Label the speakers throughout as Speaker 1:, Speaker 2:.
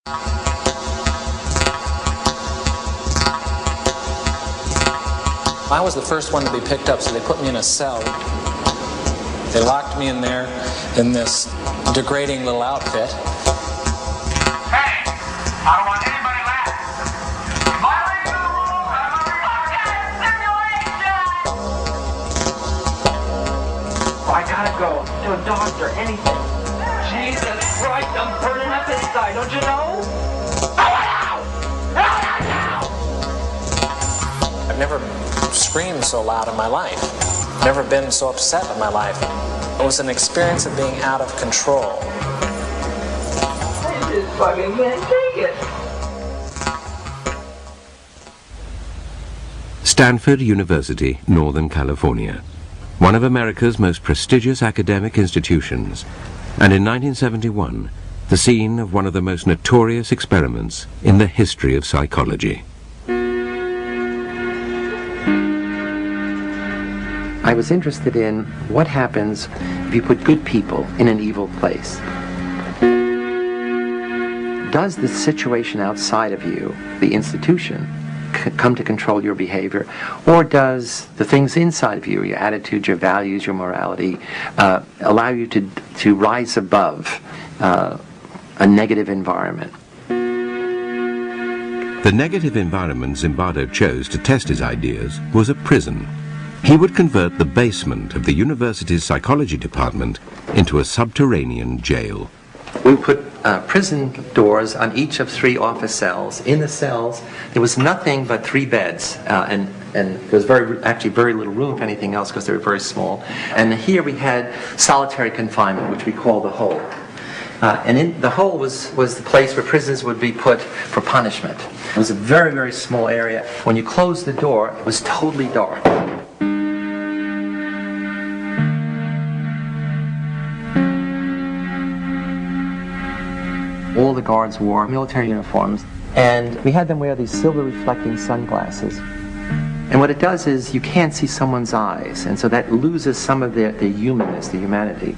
Speaker 1: I was the first one to be picked up, so they put me in a cell. They locked me in there in this degrading little outfit.
Speaker 2: Hey, I don't want anybody laughing. Violation of the rules, I'm a simulation! I gotta go to a doctor, anything. Jesus Christ, I'm burning up inside, don't you know?
Speaker 1: I've never screamed so loud in my life. Never been so upset in my life. It was an experience of being out of control.
Speaker 2: I just fucking can't take it.
Speaker 3: Stanford University, Northern California, one of America's most prestigious academic institutions, and in 1971, the scene of one of the most notorious experiments in the history of psychology.
Speaker 4: I was interested in what happens if you put good people in an evil place. Does the situation outside of you, the institution, come to control your behavior, or does the things inside of you, your attitudes, your values, your morality, allow you to rise above a negative environment?
Speaker 3: The negative environment Zimbardo chose to test his ideas was a prison. He would convert the basement of the university's psychology department into a subterranean jail.
Speaker 4: We put prison doors on each of 3 office cells. In the cells, there was nothing but 3 beds, and there was actually very little room for anything else because they were very small. And here we had solitary confinement, which we call the hole. And in the hole was the place where prisoners would be put for punishment. It was a very, very small area. When you closed the door, it was totally dark. All the guards wore military uniforms, and we had them wear these silver reflecting sunglasses. And what it does is you can't see someone's eyes, and so that loses some of their humanness, the humanity.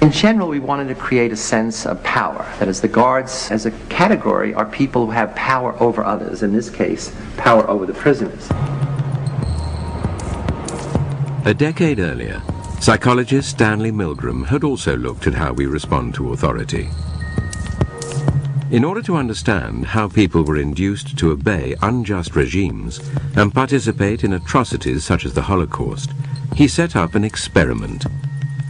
Speaker 4: In general, we wanted to create a sense of power. That is, the guards as a category are people who have power over others, in this case, power over the prisoners.
Speaker 3: A decade earlier, psychologist Stanley Milgram had also looked at how we respond to authority. In order to understand how people were induced to obey unjust regimes and participate in atrocities such as the Holocaust, he set up an experiment.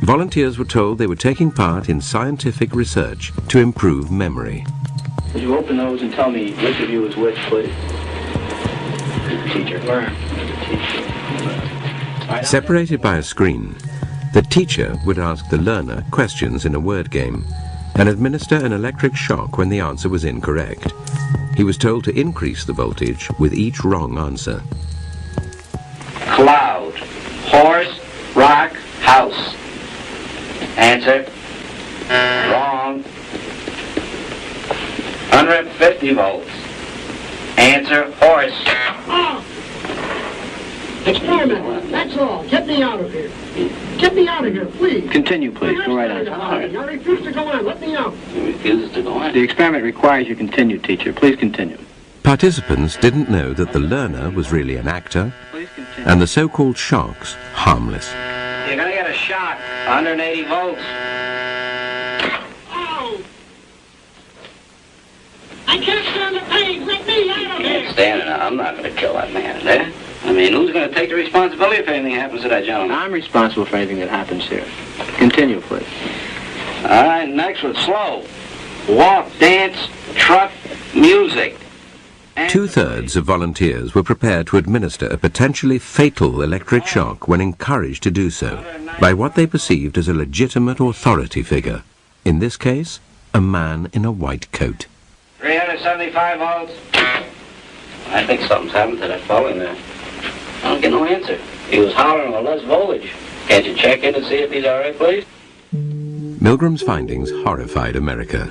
Speaker 3: Volunteers were told they were taking part in scientific research to improve memory.
Speaker 5: Would you open those and tell me which of you is which, please? Teacher. Learn.
Speaker 3: Separated by a screen, the teacher would ask the learner questions in a word game and administer an electric shock when the answer was incorrect. He was told to increase the voltage with each wrong answer.
Speaker 5: Cloud. Horse. Rock. House. Answer. Wrong. 150 volts. Answer. Horse.
Speaker 6: Oh. Experiment. That's all. Get me out of here. Get me out of here, please.
Speaker 5: Continue, please. Go right on.
Speaker 6: I refuse to go on. Let me out.
Speaker 5: He refuses to go on. The experiment requires you continue, teacher. Please continue.
Speaker 3: Participants didn't know that the learner was really an actor and the so-called shocks harmless.
Speaker 5: You're going to get a shock. 180 volts.
Speaker 6: Oh. I can't stand the pain. Let me out of
Speaker 5: You
Speaker 6: here.
Speaker 5: can't stand it. I'm not going to kill that man, eh? I mean, who's going to take the responsibility if anything happens to that gentleman? I'm responsible for anything that happens here. Continue, please. All right, next one, slow. Walk, dance, truck, music. And
Speaker 3: 2/3 of volunteers were prepared to administer a potentially fatal electric shock when encouraged to do so by what they perceived as a legitimate authority figure. In this case, a man in a white coat.
Speaker 5: 375 volts. I think something's happened to that fellow in there. I don't get no answer. He was hollering for less voltage. Can't you check in to see if he's all right, please?
Speaker 3: Milgram's findings horrified America.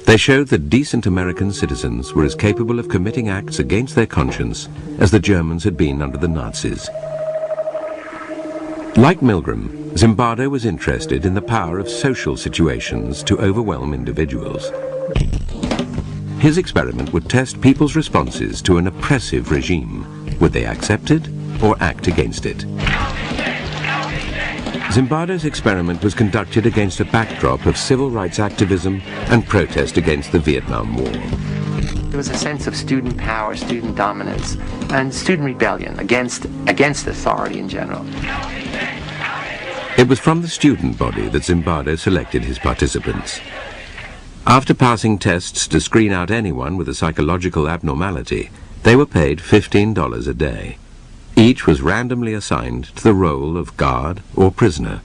Speaker 3: They showed that decent American citizens were as capable of committing acts against their conscience as the Germans had been under the Nazis. Like Milgram, Zimbardo was interested in the power of social situations to overwhelm individuals. His experiment would test people's responses to an oppressive regime. Would they accept it or act against it? Zimbardo's experiment was conducted against a backdrop of civil rights activism and protest against the Vietnam War.
Speaker 4: There was a sense of student power, student dominance, and student rebellion against authority in general.
Speaker 3: It was from the student body that Zimbardo selected his participants. After passing tests to screen out anyone with a psychological abnormality, they were paid $15 a day. Each was randomly assigned to the role of guard or prisoner.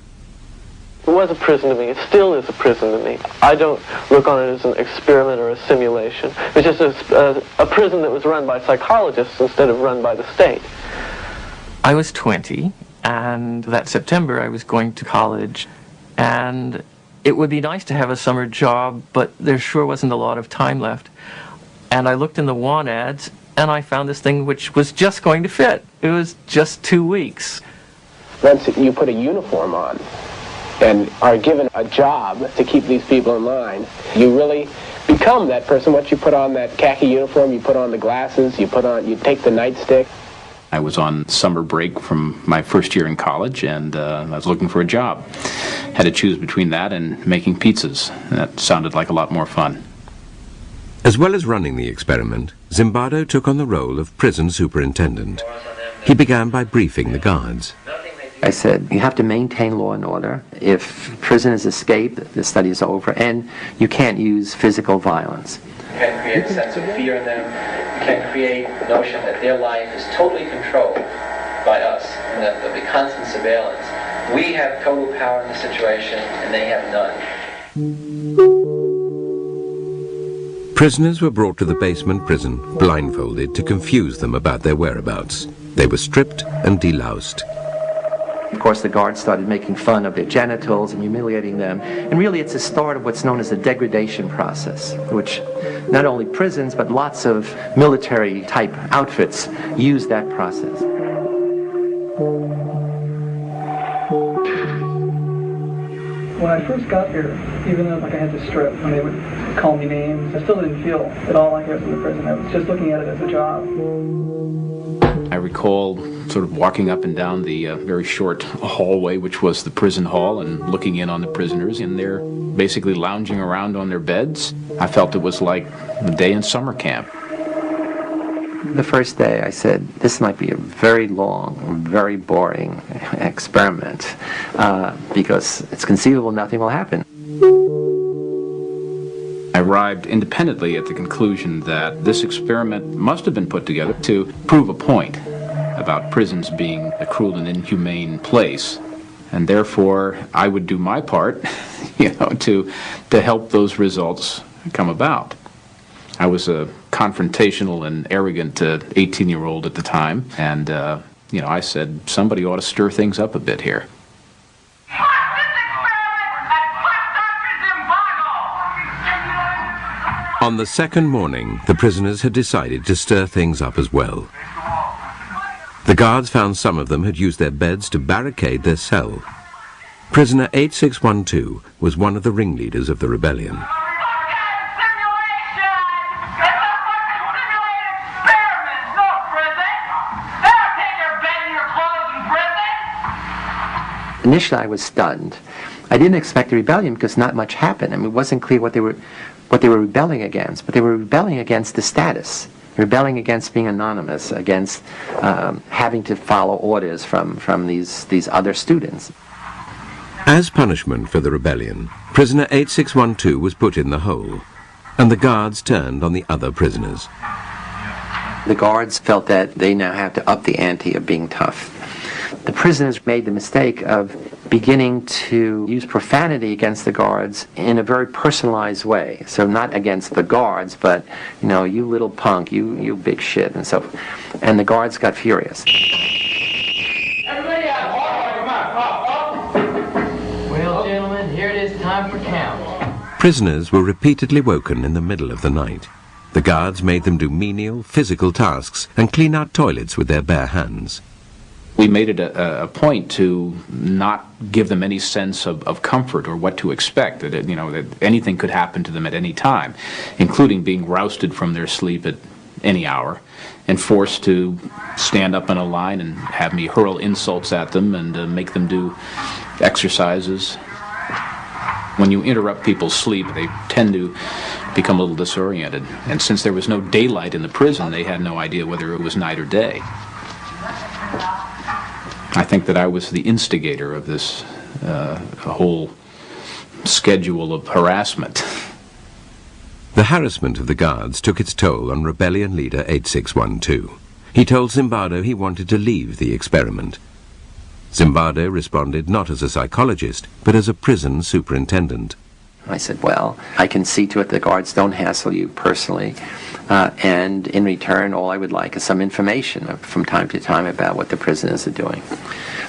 Speaker 7: It was a prison to me. It still is a prison to me. I don't look on it as an experiment or a simulation. It's just a prison that was run by psychologists instead of run by the state.
Speaker 8: I was 20, and that September I was going to college, and it would be nice to have a summer job, but there sure wasn't a lot of time left. And I looked in the want ads, and I found this thing which was just going to fit. It was just 2 weeks.
Speaker 9: Once you put a uniform on and are given a job to keep these people in line, you really become that person. Once you put on that khaki uniform, you put on the glasses, you take the nightstick.
Speaker 10: I was on summer break from my first year in college, and I was looking for a job. Had to choose between that and making pizzas. That sounded like a lot more fun.
Speaker 3: As well as running the experiment, Zimbardo took on the role of prison superintendent. He began by briefing the guards.
Speaker 4: I said, you have to maintain law and order. If prisoners escape, the study is over, and you can't use physical violence.
Speaker 11: You can create a sense of fear in them. You can create the notion that their life is totally controlled by us, and that there'll be constant surveillance. We have total power in the situation, and they have none.
Speaker 3: Prisoners were brought to the basement prison, blindfolded, to confuse them about their whereabouts. They were stripped and deloused.
Speaker 4: Of course, the guards started making fun of their genitals and humiliating them. And really, it's the start of what's known as the degradation process, which not only prisons, but lots of military-type outfits use that process.
Speaker 12: When I first got here, even though I had to strip, when they would call me names, I still didn't feel at all like I was in the prison. I was just looking at it as a job.
Speaker 10: I recall sort of walking up and down the very short hallway, which was the prison hall, and looking in on the prisoners, and they're basically lounging around on their beds. I felt it was like a day in summer camp.
Speaker 4: The first day I said, this might be a very long, very boring experiment, because it's conceivable nothing will happen.
Speaker 10: I arrived independently at the conclusion that this experiment must have been put together to prove a point about prisons being a cruel and inhumane place, and therefore I would do my part, to help those results come about. I was a confrontational and arrogant 18-year-old at the time, and I said somebody ought to stir things up a bit here.
Speaker 3: On the second morning, the prisoners had decided to stir things up as well. The guards found some of them had used their beds to barricade their cell. Prisoner 8612 was one of the ringleaders of the rebellion.
Speaker 4: Initially, I was stunned. I didn't expect a rebellion because not much happened. I mean, it wasn't clear what they were rebelling against, but they were rebelling against the status, rebelling against being anonymous, against having to follow orders from these other students.
Speaker 3: As punishment for the rebellion, prisoner 8612 was put in the hole, and the guards turned on the other prisoners.
Speaker 4: The guards felt that they now have to up the ante of being tough. The prisoners made the mistake of beginning to use profanity against the guards in a very personalized way. So not against the guards, but, you little punk, you big shit, and so. And the guards got furious.
Speaker 2: Everybody out! Well, gentlemen, here it is time for count.
Speaker 3: Prisoners were repeatedly woken in the middle of the night. The guards made them do menial, physical tasks and clean out toilets with their bare hands.
Speaker 10: We made it a point to not give them any sense of comfort or what to expect, that that anything could happen to them at any time, including being rousted from their sleep at any hour and forced to stand up in a line and have me hurl insults at them and make them do exercises. When you interrupt people's sleep, they tend to become a little disoriented. And since there was no daylight in the prison, they had no idea whether it was night or day. I think that I was the instigator of this whole schedule of harassment.
Speaker 3: The harassment of the guards took its toll on rebellion leader 8612. He told Zimbardo he wanted to leave the experiment. Zimbardo responded not as a psychologist, but as a prison superintendent.
Speaker 4: I said, well, I can see to it the guards don't hassle you personally, and in return all I would like is some information from time to time about what the prisoners are doing.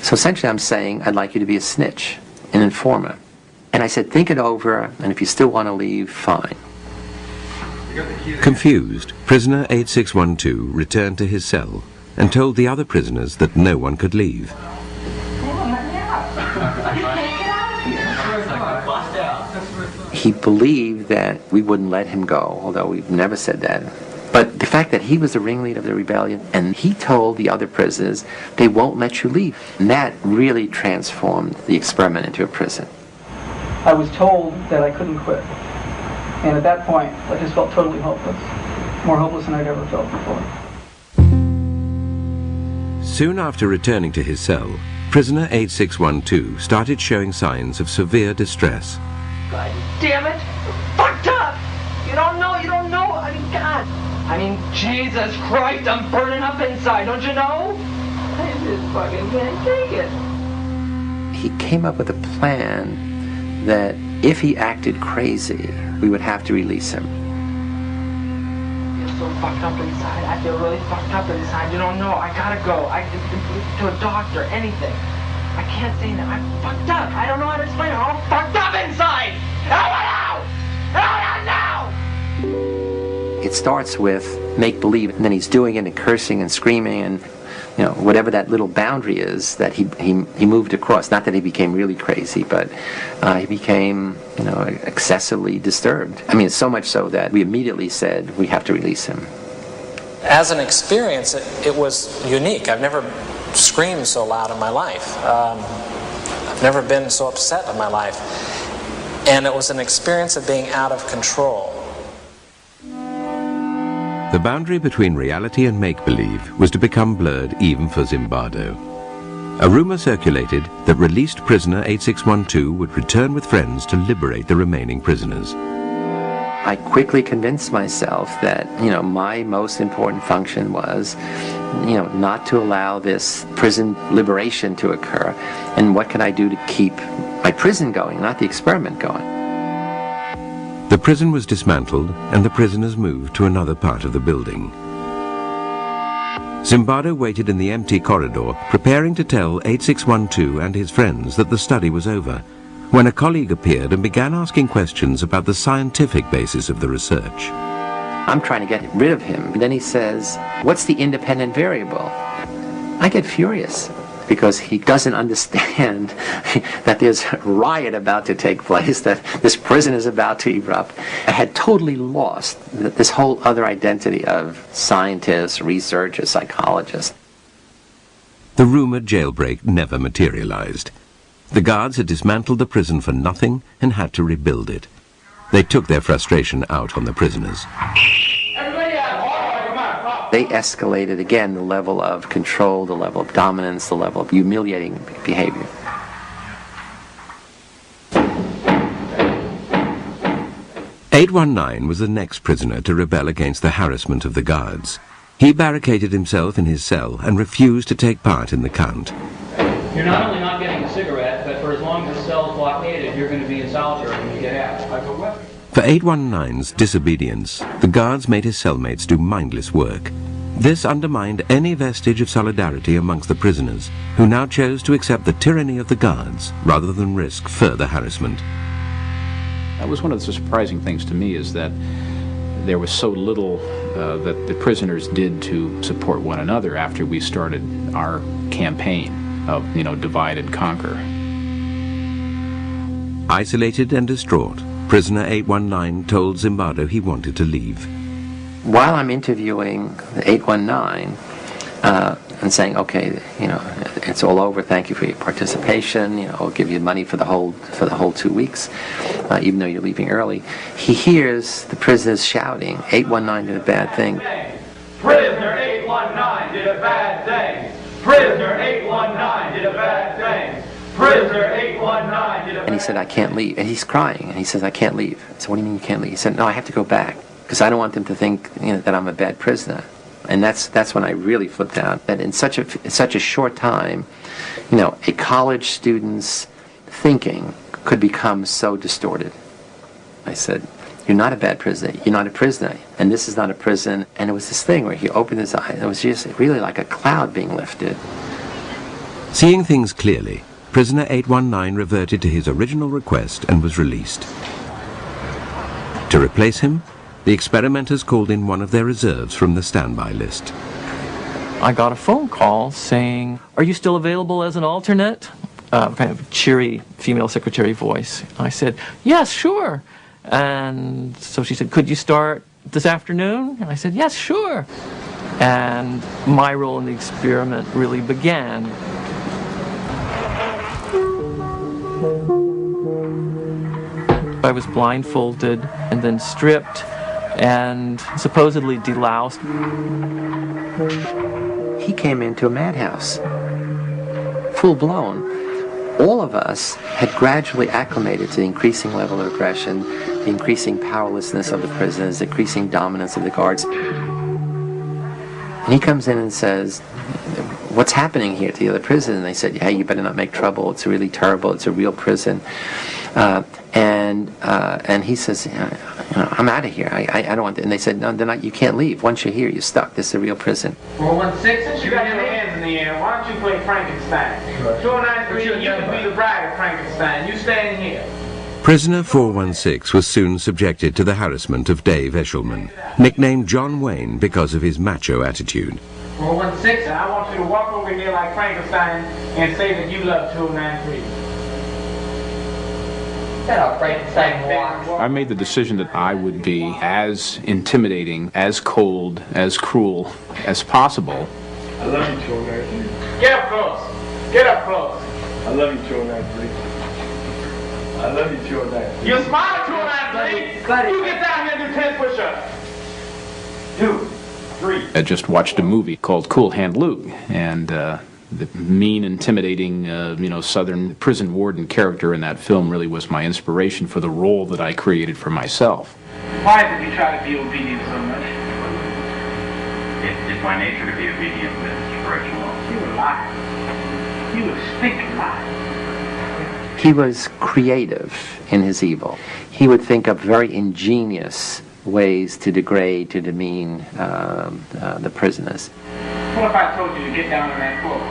Speaker 4: So essentially I'm saying I'd like you to be a snitch, an informer. And I said, think it over, and if you still want to leave, fine.
Speaker 3: Confused, prisoner 8612 returned to his cell and told the other prisoners that no one could leave.
Speaker 4: He believed that we wouldn't let him go, although we've never said that. But the fact that he was the ringleader of the rebellion, and he told the other prisoners, they won't let you leave. And that really transformed the experiment into a prison.
Speaker 12: I was told that I couldn't quit. And at that point, I just felt totally hopeless. More hopeless than I'd ever felt before.
Speaker 3: Soon after returning to his cell, prisoner 8612 started showing signs of severe distress.
Speaker 2: God damn it! Fucked up! You don't know! I mean, God! I mean, Jesus Christ, I'm burning up inside, don't you know? I just fucking can't take it.
Speaker 4: He came up with a plan that if he acted crazy, we would have to release him.
Speaker 2: I feel so fucked up inside. I feel really fucked up inside. You don't know. I gotta go. To a doctor, anything. I can't say that. I'm fucked up. I don't know how to explain it. I'm all fucked up inside. Help me out! Help me now!
Speaker 4: It starts with make-believe, and then he's doing it and cursing and screaming and whatever that little boundary is that he moved across. Not that he became really crazy, but he became, excessively disturbed. I mean, so much so that we immediately said we have to release him.
Speaker 1: As an experience, it was unique. I've never screamed so loud in my life. I've never been so upset in my life. And it was an experience of being out of control.
Speaker 3: The boundary between reality and make-believe was to become blurred even for Zimbardo. A rumor circulated that released prisoner 8612 would return with friends to liberate the remaining prisoners.
Speaker 4: I quickly convinced myself that, my most important function was, not to allow this prison liberation to occur. And what can I do to keep my prison going, not the experiment going?
Speaker 3: The prison was dismantled and the prisoners moved to another part of the building. Zimbardo waited in the empty corridor, preparing to tell 8612 and his friends that the study was over, when a colleague appeared and began asking questions about the scientific basis of the research.
Speaker 4: I'm trying to get rid of him. And then he says, what's the independent variable? I get furious because he doesn't understand that there's a riot about to take place, that this prison is about to erupt. I had totally lost this whole other identity of scientist, researcher, psychologist.
Speaker 3: The rumored jailbreak never materialized. The guards had dismantled the prison for nothing and had to rebuild it. They took their frustration out on the prisoners.
Speaker 4: They escalated again the level of control, the level of dominance, the level of humiliating behavior.
Speaker 3: "819 was the next prisoner to rebel against the harassment of the guards. He barricaded himself in his cell and refused to take part in the count.
Speaker 13: You're not only not getting a cigarette, but for as long as the cell's blockaded, you're going to be in solitary when you get out.
Speaker 3: For 819's disobedience, the guards made his cellmates do mindless work. This undermined any vestige of solidarity amongst the prisoners, who now chose to accept the tyranny of the guards rather than risk further harassment.
Speaker 10: That was one of the surprising things to me, is that there was so little that the prisoners did to support one another after we started our campaign of, divide and conquer.
Speaker 3: Isolated and distraught, prisoner 819 told Zimbardo he wanted to leave.
Speaker 4: While I'm interviewing the 819 and saying, okay, it's all over, thank you for your participation, I'll give you money for the whole 2 weeks, even though you're leaving early, he hears the prisoners shouting, 819 did a bad thing.
Speaker 14: Prisoner 819 did a bad thing. Prisoner 819 did a bad thing. Prisoner 819 did a bad thing.
Speaker 4: And he said, I can't leave. And he's crying, and he says, I can't leave. So what do you mean you can't leave? He said, no, I have to go back, because I don't want them to think that I'm a bad prisoner. And that's when I really flipped out. That in such a short time, a college student's thinking could become so distorted. I said, you're not a bad prisoner. You're not a prisoner. And this is not a prison. And it was this thing where he opened his eyes. It was just really like a cloud being lifted.
Speaker 3: Seeing things clearly, prisoner 819 reverted to his original request and was released. To replace him, the experimenters called in one of their reserves from the standby list.
Speaker 8: I got a phone call saying, are you still available as an alternate? Kind of cheery female secretary voice. I said, yes, sure. And so she said, could you start this afternoon? And I said, yes, sure. And my role in the experiment really began. I was blindfolded and then stripped and supposedly deloused.
Speaker 4: He came into a madhouse, full-blown. All of us had gradually acclimated to the increasing level of aggression, the increasing powerlessness of the prisoners, the increasing dominance of the guards. And he comes in and says, what's happening here to the other prisoners? And they said, hey, you better not make trouble. It's really terrible. It's a real prison. And he says, I'm out of here. I don't want to. And they said, no, they're not, you can't leave. Once you're here, you're stuck. This is a real prison.
Speaker 14: 416, you got your hands in the air. Why don't you play Frankenstein? 293, you can be the bride of Frankenstein. You stand here.
Speaker 3: Prisoner 416 was soon subjected to the harassment of Dave Eshelman, nicknamed John Wayne because of his macho attitude.
Speaker 14: 416, I want you to walk over here like Frankenstein and say that you love 293.
Speaker 10: I made the decision that I would be as intimidating, as cold, as cruel as possible.
Speaker 14: I love you, 293. Get up close. Get up close. I love you, 293. I love you, 293. You smile, 293. You get down here and do 10 push-ups. 2, 3.
Speaker 10: I just watched a movie called Cool Hand Luke, and the mean, intimidating, Southern prison warden character in that film really was my inspiration for the role that I created for myself.
Speaker 14: Why did you try to be obedient so much?
Speaker 15: It's my nature to be obedient, Mr. Reginald.
Speaker 14: You were lying. You were stinking lying.
Speaker 4: He was creative in his evil. He would think up very ingenious ways to degrade, to demean the prisoners.
Speaker 14: What if I told you to get down on that floor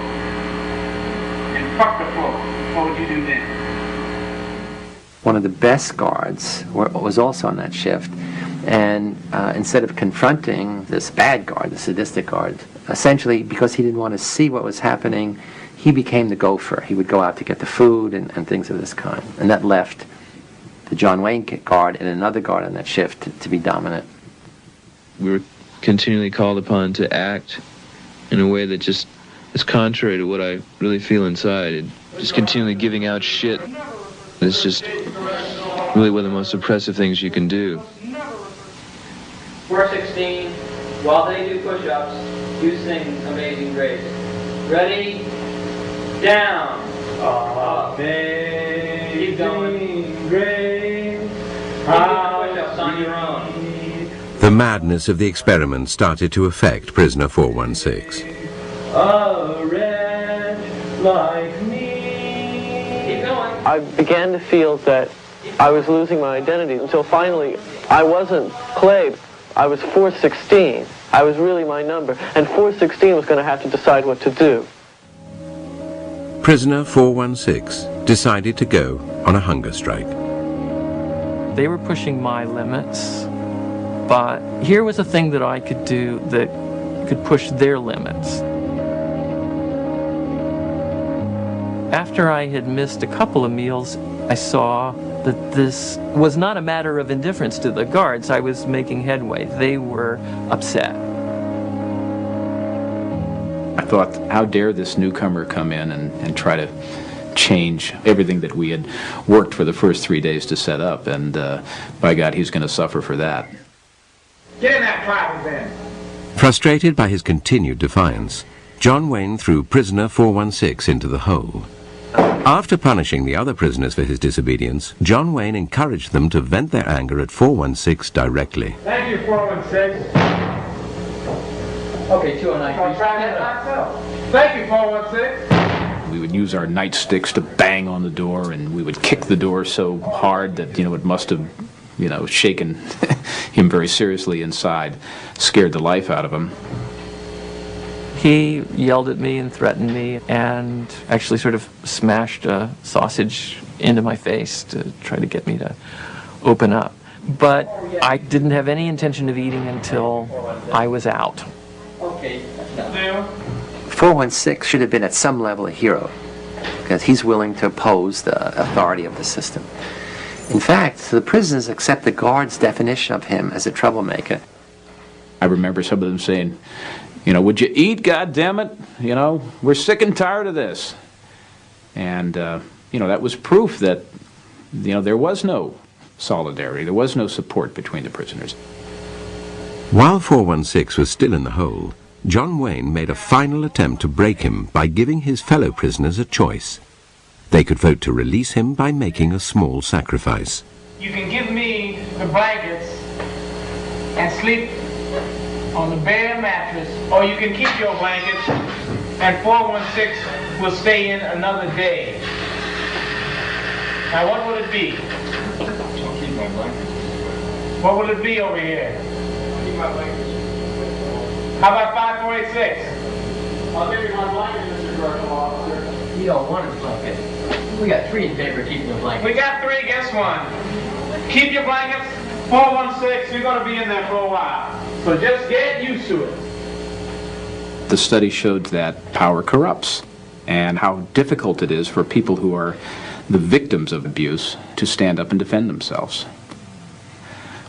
Speaker 14: and fuck the floor? What would you do then?
Speaker 4: One of the best guards was also on that shift, and instead of confronting this bad guard, the sadistic guard, essentially because he didn't want to see what was happening, he became the gopher. He would go out to get the food and things of this kind, and that left the John Wayne guard and another guard on that shift to be dominant.
Speaker 16: We were continually called upon to act in a way that just is contrary to what I really feel inside. Just continually giving out shit. It's just really one of the most oppressive things you can do.
Speaker 13: 416, while they do push-ups, you sing Amazing Grace. Ready? Down. Keep going.
Speaker 14: Grace.
Speaker 13: Keep doing push-ups on your own.
Speaker 3: The madness of the experiment started to affect prisoner 416.
Speaker 14: A wretch like me.
Speaker 13: Keep going.
Speaker 7: I began to feel that I was losing my identity until finally I wasn't Clay. I was 416. I was really my number. And 416 was going to have to decide what to do.
Speaker 3: Prisoner 416 decided to go on a hunger strike.
Speaker 8: They were pushing my limits, but here was a thing that I could do that could push their limits. After I had missed a couple of meals, I saw that this was not a matter of indifference to the guards. I was making headway. They were upset.
Speaker 10: I thought, how dare this newcomer come in and try to change everything that we had worked for the first 3 days to set up, and by God, he's going to suffer for that.
Speaker 14: Get in that closet then.
Speaker 3: Frustrated by his continued defiance, John Wayne threw prisoner 416 into the hole. After punishing the other prisoners for his disobedience, John Wayne encouraged them to vent their anger at 416 directly.
Speaker 14: Thank you, 416.
Speaker 13: Okay, 209.
Speaker 14: I'll try that myself. Thank you, 416.
Speaker 10: We would use our nightsticks to bang on the door, and we would kick the door so hard that, it must have, shaken him very seriously inside, scared the life out of him.
Speaker 8: He yelled at me and threatened me and actually sort of smashed a sausage into my face to try to get me to open up. But I didn't have any intention of eating until I was out.
Speaker 13: Okay, that's done.
Speaker 4: 416 should have been at some level a hero, because he's willing to oppose the authority of the system. In fact, the prisoners accept the guards' definition of him as a troublemaker.
Speaker 10: I remember some of them saying, would you eat, goddammit? We're sick and tired of this. And, that was proof that, there was no solidarity, there was no support between the prisoners.
Speaker 3: While 416 was still in the hole, John Wayne made a final attempt to break him by giving his fellow prisoners a choice. They could vote to release him by making a small sacrifice.
Speaker 14: You can give me the blankets and sleep on the bare mattress, or you can keep your blankets and 416 will stay in another day. Now what would it be?
Speaker 15: I'll keep my blankets.
Speaker 14: What will it be over here?
Speaker 15: Keep my blankets.
Speaker 14: How about 5486?
Speaker 15: I'll give you my blanket, Mr. Correctional Officer.
Speaker 13: You don't want his blanket. We got 3 in favor of keeping the blanket.
Speaker 14: We got 3 against 1. Keep your blankets. 416, you're going to be in there for a while. So just get used to it.
Speaker 10: The study showed that power corrupts, and how difficult it is for people who are the victims of abuse to stand up and defend themselves.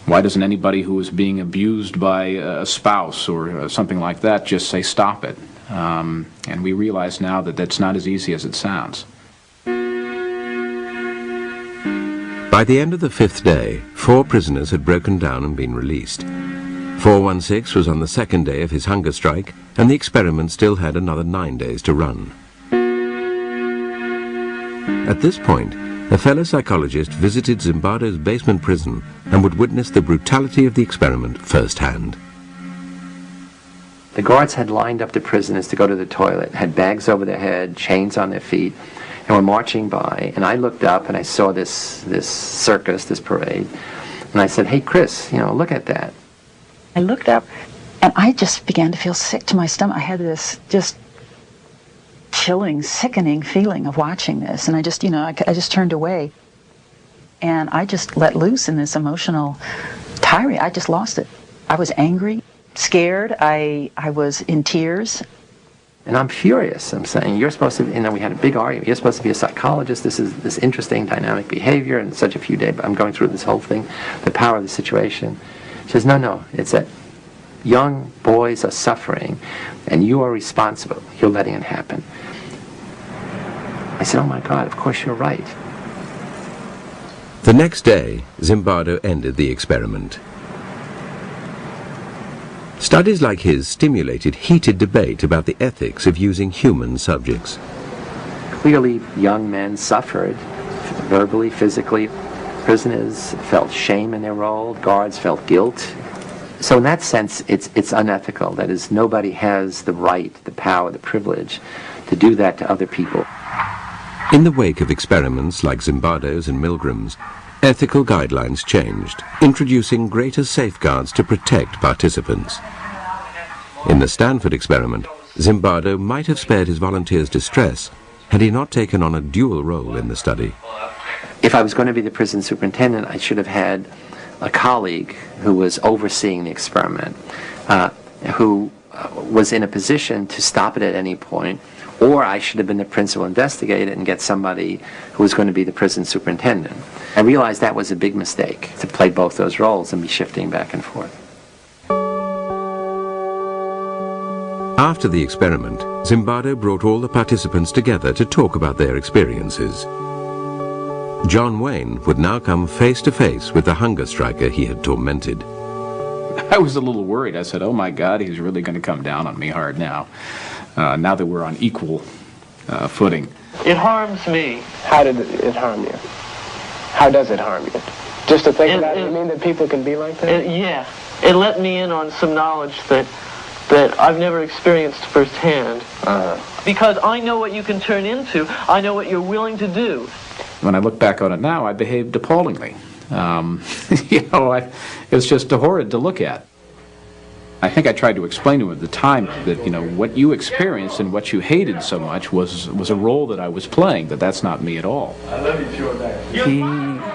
Speaker 10: Why doesn't anybody who is being abused by a spouse or something like that just say, stop it? And we realize now that that's not as easy as it sounds.
Speaker 3: By the end of the 5th day, 4 prisoners had broken down and been released. 416 was on the 2nd day of his hunger strike, and the experiment still had another 9 days to run. At this point, a fellow psychologist visited Zimbardo's basement prison and would witness the brutality of the experiment firsthand.
Speaker 4: The guards had lined up the prisoners to go to the toilet, had bags over their head, chains on their feet, and were marching by. And I looked up and I saw this circus, this parade, and I said, "Hey, Chris, look at that."
Speaker 17: I looked up and I just began to feel sick to my stomach. I had this just chilling, sickening feeling of watching this, and I just turned away, and I just let loose in this emotional tirade. I just lost it. I was angry, scared. I was in tears.
Speaker 4: And I'm furious. I'm saying, you're supposed to, we had a big argument. You're supposed to be a psychologist. This is this interesting dynamic behavior in such a few days. I'm going through this whole thing, the power of the situation. She says, no, it's that young boys are suffering, and you are responsible. You're letting it happen. I said, oh my God, of course you're right.
Speaker 3: The next day, Zimbardo ended the experiment. Studies like his stimulated heated debate about the ethics of using human subjects.
Speaker 4: Clearly, young men suffered, verbally, physically. Prisoners felt shame in their role. Guards felt guilt. So in that sense, it's unethical. That is, nobody has the right, the power, the privilege to do that to other people.
Speaker 3: In the wake of experiments like Zimbardo's and Milgram's, ethical guidelines changed, introducing greater safeguards to protect participants. In the Stanford experiment, Zimbardo might have spared his volunteers distress had he not taken on a dual role in the study.
Speaker 4: If I was going to be the prison superintendent, I should have had a colleague who was overseeing the experiment, who was in a position to stop it at any point, or I should have been the principal investigator and get somebody who was going to be the prison superintendent. I realized that was a big mistake, to play both those roles and be shifting back and forth.
Speaker 3: After the experiment, Zimbardo brought all the participants together to talk about their experiences. John Wayne would now come face to face with the hunger striker he had tormented.
Speaker 10: I was a little worried. I said, oh my God, he's really going to come down on me hard now, now that we're on equal footing.
Speaker 7: It harms me.
Speaker 9: How did it harm you? How does it harm you? Just to think about it, you mean that people can be like that?
Speaker 7: Yeah. It let me in on some knowledge that I've never experienced firsthand. Because I know what you can turn into. I know what you're willing to do.
Speaker 10: When I look back on it now, I behaved appallingly. It was just horrid to look at. I think I tried to explain to him at the time that, what you experienced and what you hated so much was a role that I was playing, that that's not me at all.
Speaker 14: I love you, Jordan.
Speaker 8: He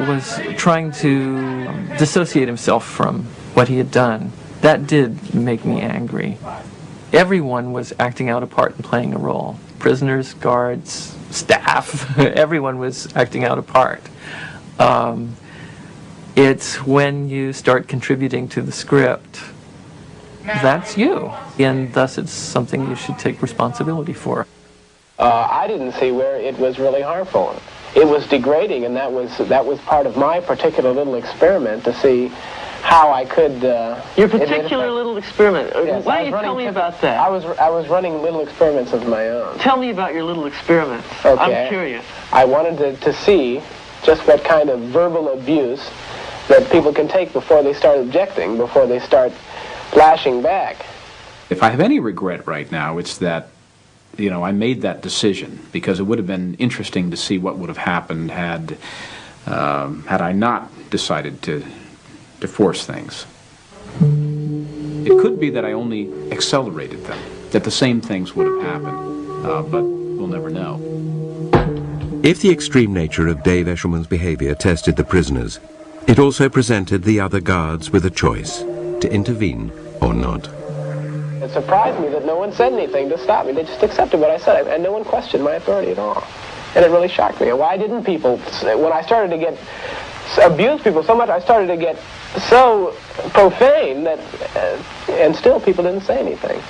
Speaker 8: was trying to dissociate himself from what he had done. That did make me angry. Everyone was acting out a part and playing a role. Prisoners, guards, staff, everyone was acting out a part. It's when you start contributing to the script, that's you. And thus it's something you should take responsibility for.
Speaker 9: I didn't see where it was really harmful. It was degrading, and that was part of my particular little experiment to see how I could...
Speaker 7: Your particular little experiment.
Speaker 9: Yes,
Speaker 7: Why don't you tell me about that?
Speaker 9: I was running little experiments of my own.
Speaker 7: Tell me about your little experiments.
Speaker 9: Okay.
Speaker 7: I'm curious.
Speaker 9: I wanted to see just what kind of verbal abuse that people can take before they start objecting, before they start lashing back.
Speaker 10: If I have any regret right now, it's that, I made that decision, because it would have been interesting to see what would have happened had I not decided to force things. It could be that I only accelerated them, that the same things would have happened, but we'll never know.
Speaker 3: If the extreme nature of Dave Eshelman's behavior tested the prisoners, it also presented the other guards with a choice, to intervene or not.
Speaker 9: It surprised me that no one said anything to stop me. They just accepted what I said, and no one questioned my authority at all. And it really shocked me. Why didn't people, when I started to abuse people so much, I started to get so profane that, and still people didn't say anything.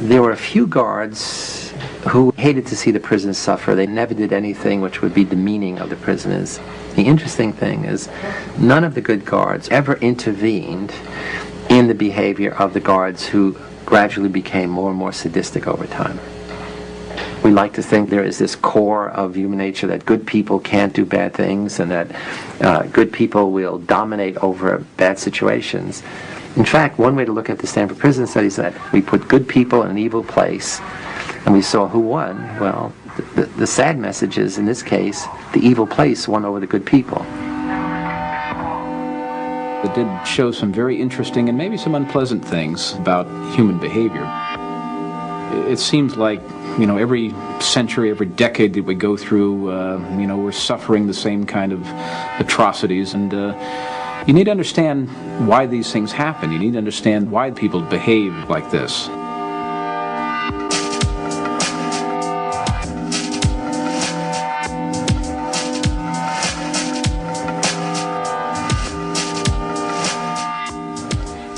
Speaker 4: There were a few guards who hated to see the prisoners suffer. They never did anything which would be demeaning of the prisoners. The interesting thing is, none of the good guards ever intervened in the behavior of the guards who gradually became more and more sadistic over time. We like to think there is this core of human nature that good people can't do bad things, and that good people will dominate over bad situations. In fact, one way to look at the Stanford Prison Studies is that we put good people in an evil place, and we saw who won. Well, the sad message is, in this case, the evil place won over the good people.
Speaker 10: It did show some very interesting and maybe some unpleasant things about human behavior. It seems like, every century, every decade that we go through, we're suffering the same kind of atrocities, and you need to understand why these things happen. You need to understand why people behave like this.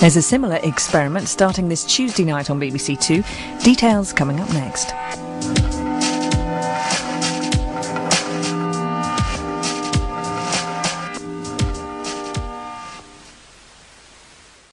Speaker 18: There's a similar experiment starting this Tuesday night on BBC Two. Details coming up next.